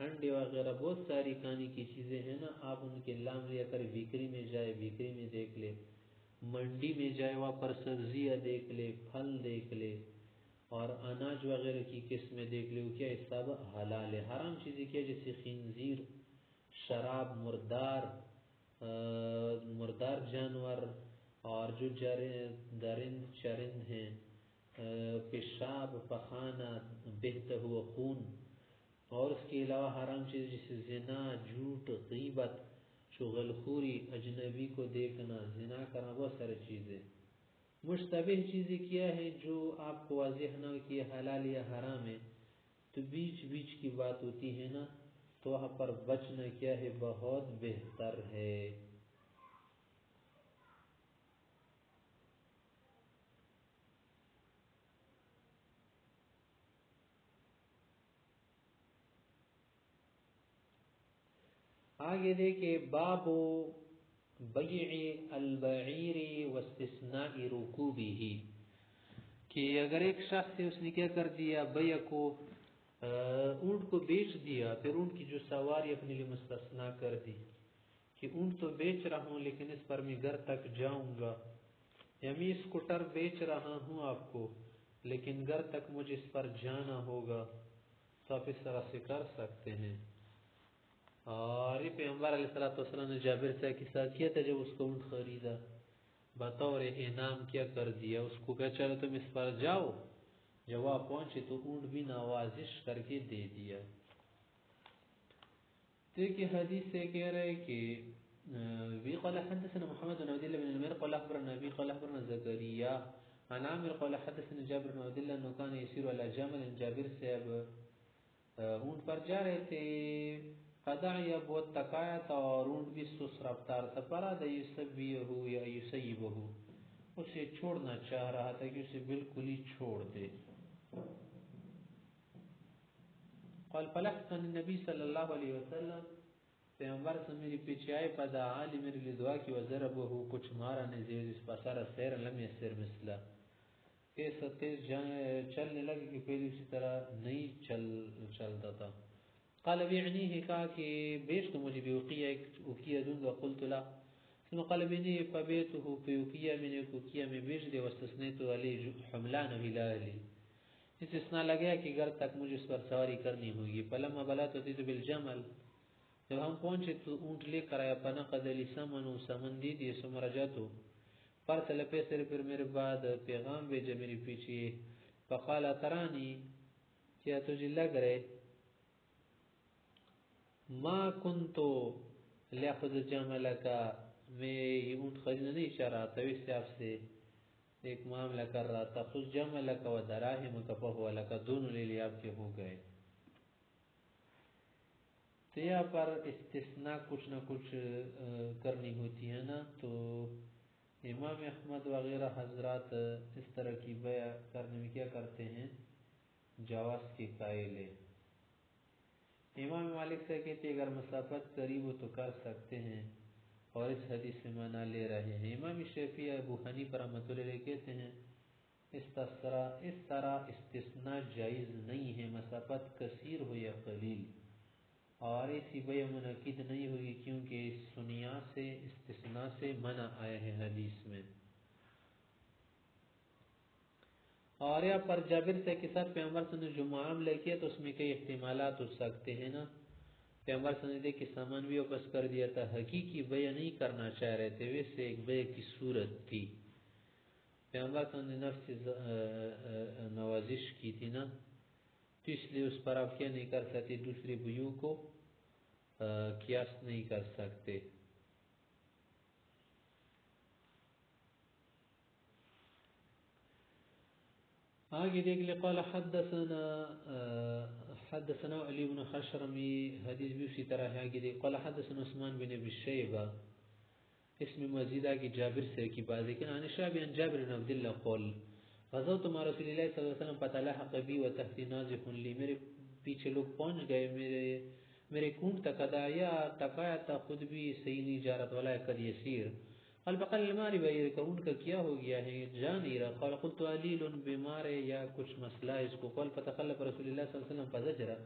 انڈے وغیرہ بہت ساری کھانے کی چیزیں ہیں نا، آپ ان کے نام لے کر بیکری میں جائے، بیکری میں دیکھ لے، منڈی میں جائے وہاں پر سبزیاں دیکھ لے، پھل دیکھ لے، اور اناج وغیرہ کی قسمیں دیکھ لے، وہ کیا ہے، سب حلال ہے۔ حرام چیزیں کیا، جیسے خنزیر، شراب، مردار جانور، اور جو درند چرند ہیں، پیشاب، پخانہ، بہتا ہوا خون، اور اس کے علاوہ حرام چیز جیسے زنا، جھوٹ، غیبت، چغل خوری، اجنبی کو دیکھنا، زنا کرنا، بہت سارے چیزیں۔ مشتبہ چیزیں کیا ہے جو آپ کو واضح نہ ہو کہ یہ حلال یا حرام ہے، تو بیچ بیچ کی بات ہوتی ہے نا، تو وہاں پر بچنا کیا ہے، بہت بہتر ہے۔ آگے دیکھیں، باب بیع البعیر واستثناء رکوبہ، کہ اگر ایک شخص سے اس نے کیا کر دیا، بیع کو، اونٹ کو بیچ دیا، پھر اونٹ کی جو سواری اپنے لیے مستثنا کر دی، کہ اونٹ تو بیچ رہا ہوں لیکن اس پر میں گھر تک جاؤں گا، یا میں اسکوٹر بیچ رہا ہوں آپ کو لیکن گھر تک مجھے اس پر جانا ہوگا، تو آپ اس طرح سے کر سکتے ہیں۔ اور یہ پیغمبر علیہ السلام نے جابر سے قصہ کیا تھا، جب اس کو اونٹ خریدا، بطور انعام کیا کر دیا، اس کو کہا چلو تم اس پر جاؤ، جب وہاں پہنچے تو اونٹ بھی نوازش کر کے دے دیا۔ دیکھیے حدیث سے کہہ رہے کہ قال حدثنا محمد بن عبد الله بن نمير قال اخبرنا ابي قال اخبرنا زكريا عن عامر قال حدثنا جابر بن عبد الله انه كان يسير على جمل، جابر سے اب اونٹ پر جا رہے تھے، قدعی بہت تکایا تھا اور اونٹ بھی سست رفتار تھا، فراد یسبیہو یا یسیبہو، اسے چھوڑنا چاہ رہا تھا کہ اسے بالکل ہی چھوڑ دے۔ قال فلحقني النبي صلی اللہ علیہ وسلم، پیغمبر سے میری پیچھے آئے، فدعا لی، میرے لیے دعا کی، وضربہ، کچھ مارا نزیز اس پاسارا سیر لم یسیر مثلا، ایسا تیز چلنے لگے کہ پہلے اسی طرح نہیں چلتا تھا۔ قال بعنیہ، کہا کہ بیچ تو مجھے بھی اقیہ دوں گا، قلت لا، ثم قال بعنیہ فبیتہ فی اقیہ، میں نے اقیہ میں بیچ دے، واستثنیت علی حملان الى اہلی، استثناء لگیا کہ گھر تک مجھے اس پر سواری کرنی ہوگی۔ فلما بلغت اتیت بالجمل، جب ہم پہنچے تو اونٹ لے کر آیا، فنقض لی ثمن، سمن دی دیے، ثم رجعت، فرسل پیسر، پھر میرے بعد پیغام بھیجا میری پیچھے، فقال ترانی، کیا تجھے لگ رہے، ما کنتو لیاخذ جملک، میں یہ اونٹ خریدنا نہیں چاہ رہا تھا، اس سے آپ سے ایک معاملہ کر رہا تھا، خذ جملک و دراہمک فہو لک، دونوں لے لے آپ کے ہو گئے۔ تو یہاں پر استثناء کچھ نہ کچھ کرنی ہوتی ہے نا، تو امام احمد وغیرہ حضرات اس طرح کی بیع کرنے میں کیا کرتے ہیں، جواز کی قائل ہے۔ امام مالک سے کہتے ہیں اگر مسافت قریب ہو تو کر سکتے ہیں، اور اس حدیث سے معنی لے رہے ہیں۔ امام شافعی، ابو حنیفہ رحمۃ اللہ علیہ کہتے ہیں اس طرح استثناء جائز نہیں ہے، مسافت کثیر ہو یا قلیل، اور ایسی بیع منعقد نہیں ہوگی، کیونکہ سنیا سے استثناء سے منع آیا ہے حدیث میں۔ اور یہاں پر جابر سے کے ساتھ پیغمبر صلی اللہ علیہ وسلم نے جو معاملہ کیا تو اس میں کئی احتمالات ہو سکتے ہیں نا، پیغمبر صلی اللہ علیہ وسلم نے سامان بھی واپس کر دیا تھا، حقیقی بیع نہیں کرنا چاہ رہے تھے، ویسے ایک بیع کی صورت تھی، پیغمبر صلی اللہ علیہ وسلم نے نفس نوازش کی تھی نا، تو اس لیے اس پر آپ کیا نہیں کر سکتے، دوسری بیعوں کو قیاس نہیں کر سکتے۔ آگے دیکھ لیں، قال حدثنا حدثنا علی بن خشرمی حدیث بھی اسی طرح ہے کہ قال حدثنا عثمان بن ابی شیبہ، اس میں مزیدہ کی جابر سے کی بات ہے کہ عن شعبی عن جابر بن عبد الله قال غزوت مع رسول اللہ صلی اللہ علیہ وسلم فتلحق بی وتحت نازف لی، میرے پیچھے لوگ پہنچ گئے میرے کونٹ تک ادایا تکایا تا خود بھی سینی جارت ولا قد یسیر. قال فقال الماری بیر کا ان کا کیا ہو گیا ہے جا نہیں رہا. قال قلت علیل بیمار ہے یا کچھ مسئلہ اس کو. قال فتخلف رسول اللہ صلی اللہ علیہ وسلم فزجرا،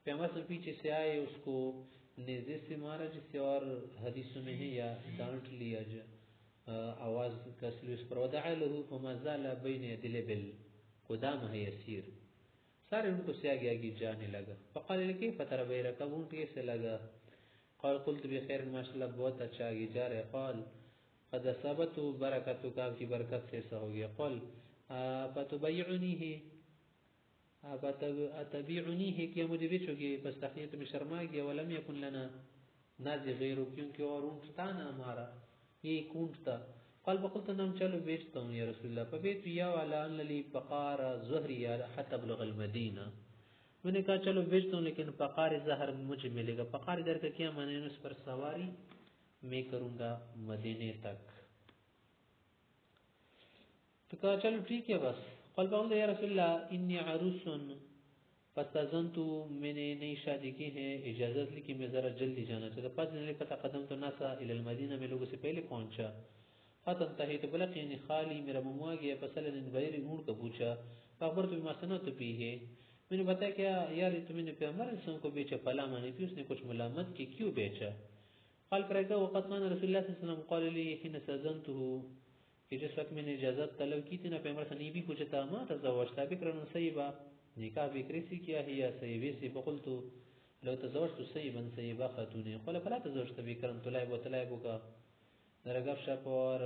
پیغمبر سے پیچھے سے آئے اس کو نیزے سے مارا، جس سے اور حدیثوں میں ہے یا ڈانٹ لیا جا آواز کسلی اس پر. ودعا له فما زال بین یدل بالقدامہ یسیر، سارے ان کو سے آگے آگے جانے لگا. فقال لکی فتر بیرا کب اونٹ کیسے لگا؟ قال قلت بخیر ماشاءاللہ بہت اچھا آگے جا رہے. قال قد اصابت برکتک، آپ کی برکت سے ایسا ہو گیا. قال اتبیعنیہ کیا مجھے بیچو گے؟ پس تخیت میں شرما گیا. ولم یکن لنا نازی غیرو، کیونکہ اور اونٹ تھا نا ہمارا، یہ اونٹ تھا. قال فقلت نام چلو بیچتا ہوں یا رسول اللہ. فبیت یا وعلا ان لی فقار زہری حتی ابلغ المدینہ، میں نے کہا چلو بیچتا ہوں لیکن فقار زہر مجھے ملے گا. فقار در کا کیا معنی ہے؟ اس پر سواری میں کروں گا مدینے تک. تو کہا چلو ٹھیک ہے بس. قال فقلت یا رسول اللہ انی عروس فاستاذنت، میں نے نئی شادی کی ہے، اجازت لی کہ میں ذرا جلدی جانا چاہتا. فتقدمت الناس الى المدینہ، میں لوگوں سے پہلے پہنچا. فتنتهيت بلقيني خالی، میرا ممو گیا. فسألني غیر اونٹ کا پوچھا. فاخبرت بما صنعت به، میں نے بتایا کہ یار تو میں نے پیغمبر اسلام کو بیچا، فلا معنی تھی اس نے کچھ ملامت کی، کیوں بیچا؟ قال فرجا وقت مان رسول اللہ صلی اللہ علیہ وسلم قال لي حين استاذنته، کہ جس وقت میں نے اجازت طلب کی تھی نا پیغمبر سے نہیں بھی پوچھا تھا، ما تزوجت بکرا سیبا، نکاح بکری سے کیا ہے یا سیبی سے؟ فقلت لو تزوجت سیبا سیبا خاتون. قال فلا تزوجت بکرا تلعب وتلعب کا، ذرا گپ شپ اور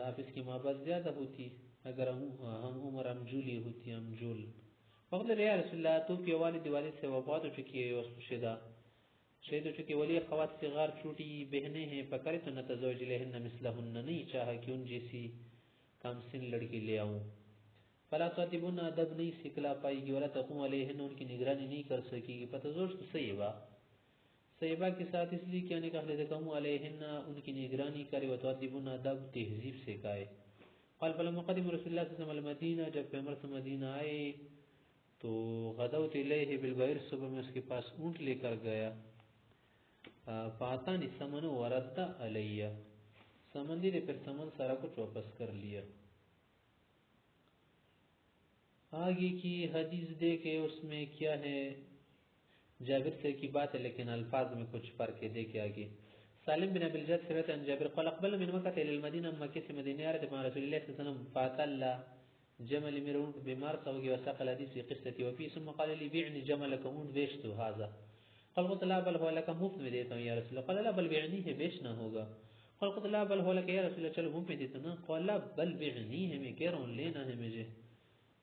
آپ اس کی محبت زیادہ ہوتی اگر ہم عمر امجولی ہوتی امجول. فقال یا رسول اللہ تو کہ والد سے وفات ہو چکی ہے، شہید ہو چکی، ولی خوات صغار چھوٹی بہنیں ہیں. پکڑے تو نہ تزوج لہن مثلہن، نہیں چاہا کہ ان جیسی کم سن لڑکی لے آؤں. فلا تعتبن، ادب نہیں سکھلا پائے گی. ولا تقوم علیہن، ان کی نگرانی نہیں کر سکے گی. فتزوج تو سیبہ کے ساتھ اس لیے کیا نکاح لیتے کہ علیہن ان کی نگرانی کرے، وتعتبن ادب تہذیب سکھائے. قال فلما قدم رسول اللہ صلی اللہ علیہ وسلم المدینہ، جب پیغمبر مدینہ آئے تو غدوت الیہ بالبعیر، صبح میں اس کے پاس اونٹ لے کر گیا. فاتانی سمن ورد علیہ، سمن دی پھر سمن سارا کچھ واپس کر لیا. آگے کی حدیث دیکھے اس میں کیا ہے، جابر سے کی بات ہے لیکن الفاظ میں کچھ فرق ہے. دیکھے آگے سالم بن ابی الجد سے روایت عن جابر قال اقبل من مکہ الى المدینہ، مکہ سے مدینہ آ رہے تھے رسول اللہ صلی اللہ علیہ وسلم. فاتل جمل میرا اونٹ بیمار تھا ہو گیا. وساق الحدیث فی قصتی وفی ثم قال لی بیعنی جملک، اونٹ بیچ دو. هذا قال قلت لا بل هو لك، مفت میں دیتا ہوں یا رسول اللہ. قال لا بل بیعنی ہے، بیچنا ہوگا. قال قلت لا بل هو لك یا رسول اللہ، چلو مفت میں دیتا ہوں. قال لا بل بیعنی ہے، میں کہہ رہا ہوں لینا ہے مجھے.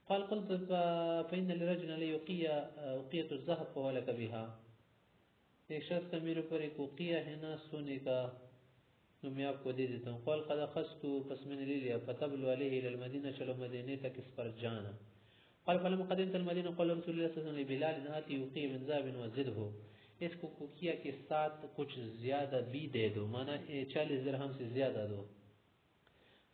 قال قلت فإن لرجل أقية الذهب فهو لك بها، ایک شخص کا میرے اوپر ایک اوقیہ ہے نا سونے کا، تو میں آپ کو دے دیتا ہوں. قال قد اخذت، پس میں نے لے لیا. فتبلو علیہ الى المدینہ، چلو مدینے تک اس پر جانا. قال فلما قدمت المدینہ قال رسول اللہ صلی اللہ علیہ وسلم بلال آتی اوقیہ من ذهب وزده، اس کو اوقیہ کے ساتھ کچھ زیادہ بھی دے دو، مانا 40 درہم سے زیادہ دو.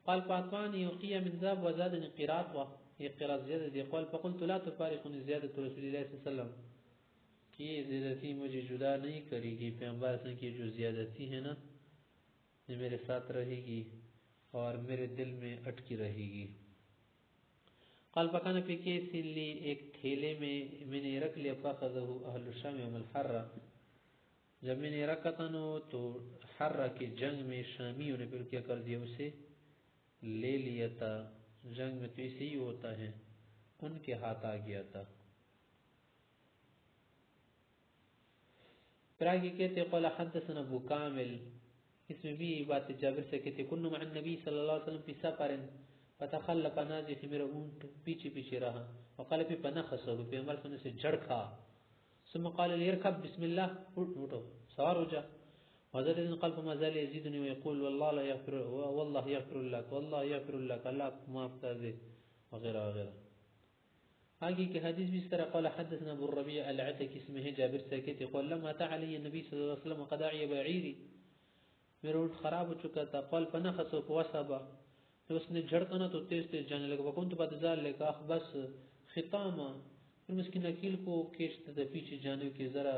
قال فاطمانی اوقیہ من ذهب وزادنی قراط، ایک قراط زیادہ دی. قال فقلت لا تفارقني زیادت رسول اللہ صلی اللہ علیہ وسلم، کہ یہ زیادتی مجھے جدا نہیں کرے گی. پیغمبر سے کی جو زیادتی ہے نا یہ میرے ساتھ رہے گی اور میرے دل میں اٹکی رہے گی. قال فکان فی کیس لی، ایک تھیلے میں نے رکھ لیا. فاخذه اہل الشام یوم الحرہ، جب میں نے رکھا تھا تو حرہ کی جنگ میں شامیوں نے پھر کیا کر دیا، اسے لے لیا تھا. جنگ میں تو اسی ہی ہوتا ہے، ان کے ہاتھ آ گیا تھا. پھر آگے کہتے قال حدثنا ابو کامل، اس میں بھی بات جابر سے کہتے کنو مع النبی صلی اللہ علیہ وسلم فی سفر فتخلف نازف، میرا اونٹ پیچھے پیچھے رہا. وقال فی فنخصه، پیغمبر صلی اللہ علیہ وسلم سے جھڑکا. ثم قال ليركب بسم الله، اٹھو سوار ہو جا. حضرت قال فما زال يزيدني ويقول والله لا يغفر، والله يغفر لك، والله يغفر لك، اللہ معاف کر دے وغیرہ وغیرہ. آگے کی حدیث بھی اس طرح قال حدثنا ابو الربيع العتكي اسمه جابر سے کہتے قال لما اتى علي النبي صلی اللہ علیہ وسلم وقد اعيا بعيري، میرا اونٹ خراب ہو چکا تھا، قال فنخس وصبا، تو اس نے جھڑکنا تو تیز تیز جانے لگا، وكنت بعد ذلك اخبس خطاما، پھر مسکین اکیل کو کھینچتا تھا پیچھے جانے کے ذرا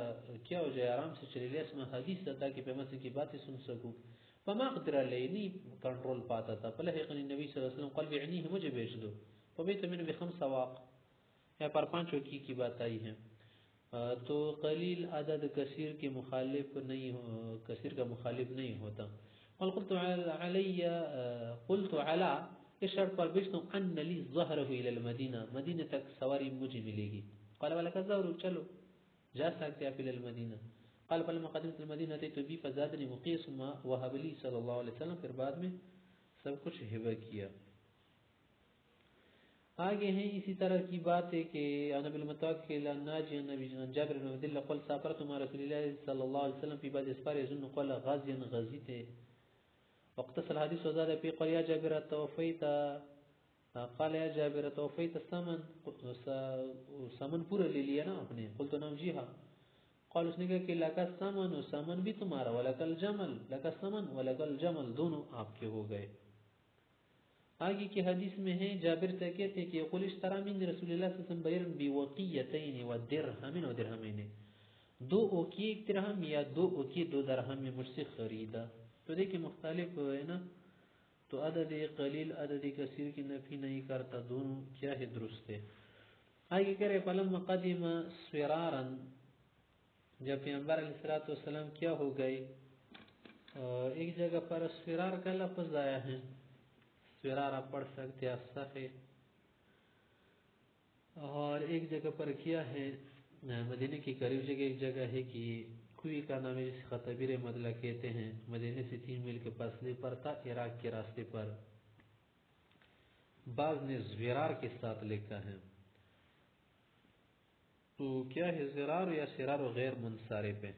کیا ہو جائے آرام سے چلے لے، اس میں حدیث تھا کہ پیغمبر کی باتیں سن سکوں، فما قدر علیہ نہیں کنٹرول پاتا تھا، فلحقنی النبی صلی اللہ علیہ وسلم قال بعنیہ مجھے بھیج دو، فبیت من بخمس واق، یا پر 5 وقی کی بات آئی ہے۔ تو قلیل عدد کثیر کے مخالف نہیں کثیر کا مخالف نہیں ہوتا۔ قلت علی قلت علی اس شرط پر بیچتا ہوں ان لی ظہرہ الى المدینہ، مدینہ تک سواری مجھے ملے گی، قال ولک الظہر، چلو جا سکتے آپ الى المدینہ، قال فلما قدمت المدینہ اتیت بی فزادنی مقیس ما وهب لی صلی اللہ علیہ وسلم، پھر بعد میں سب کچھ ہبہ کیا۔ آگے ہیں اسی طرح کی بات ہے کہ نبی المتوکل الناجی نبی جابر بن عبد الله قال سافرت مع رسول الله صلی اللہ علیہ وسلم في بعض اسفار يظن قال غازيا غزيت وقتص الحديث وزاد في قال يا جابر توفيت، قال يا جابر توفيت سمن پورا لے لیا نا اپنے، قلت نعم جی ہاں، قال اس نے کہا کہ لک السمن، سمن بھی تمہارا، ولک الجمل، لک السمن ولک الجمل، دونوں آپ کے ہو گئے۔ آگے کی حدیث میں ہے جابر سے کہتے ہیں کہ قل اشترى من رسول اللہ صلی اللہ علیہ وسلم بعیرا بوقیتین ودرہم ودرہمین، 2 اوقیے 1 درہم یا 2 اوقیے 2 درہم میں مجھ سے خریدا۔ تو دیکھیں مختلف ہے نا، تو عدد قلیل عدد کثیر کی نفی نہیں کرتا، دونوں کیا ہے درست ہے۔ آگے کہہ رہے فلما قدم سرارا، جب پیغمبر علیہ السلام کیا ہو گئے، ایک جگہ پر سرار کا لفظ آیا ہے، سرار آپ پڑھ سکتے ہیں صفحے، اور ایک جگہ پر کیا ہے مدینہ کی قریب جگہ ایک جگہ ہے کہ کوئی کا نام ہے جسے خطبی رحمۃ اللہ کہتے ہیں، مدینہ سے 3 میل کے فاصلے پر تھا، عراق کے راستے پر، بعض نے زرار کے ساتھ لکھا ہے، تو کیا ہے زرار یا سرار غیر منصرف ہے۔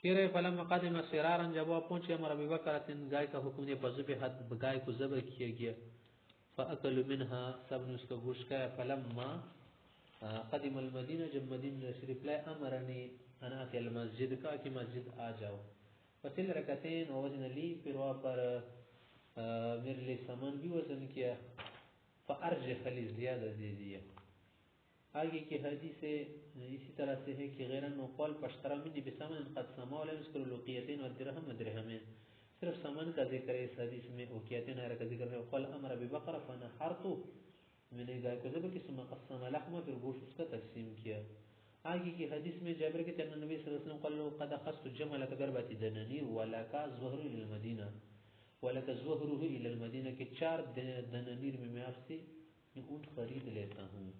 کہہ رہے فلما قدم سرارا، جب وہ پہنچے امر ابی بکر گائے کا حکم دیا، فذبحت، گائے کو ذبح کیا گیا، فاکلوا منها، سب نے اس کا گوشت کھایا، فلما قدم المدینہ، جب مدینہ شریف لائے، امرنی ان آتی المسجد، کہا کہ مسجد آ جاؤ، فصل رکعتین ووزن لی، پھر وہاں پر میرے لیے سامان بھی وزن کیا، فارجح لی، زیادہ دے دیا۔ آگے کی حدیث اسی طرح سے ہے کہ غیر انه قال فاشترى مني بثمن قد سما ولا يذكر الوقيتين والدرهم ودرهمين، صرف سامان کا ذکر ہے اس حدیث میں، وقیتین کا ذکر ہے، وقال امر ابی بکر فنحرت، میں نے گائے کو ذبح کی، ثم قسم لحمه، پھر گوشت اس کا تقسیم کیا۔ آگے کی حدیث میں جابر کہتے ہیں نبی صلی اللہ علیہ وسلم قال قد اخذت الجمل كضربة دنانير ولك ظهر الى المدینہ، ولك ظهره الى المدینہ، کہ 4 دنانیر میں آپ سے اونٹ خرید لیتا ہوں۔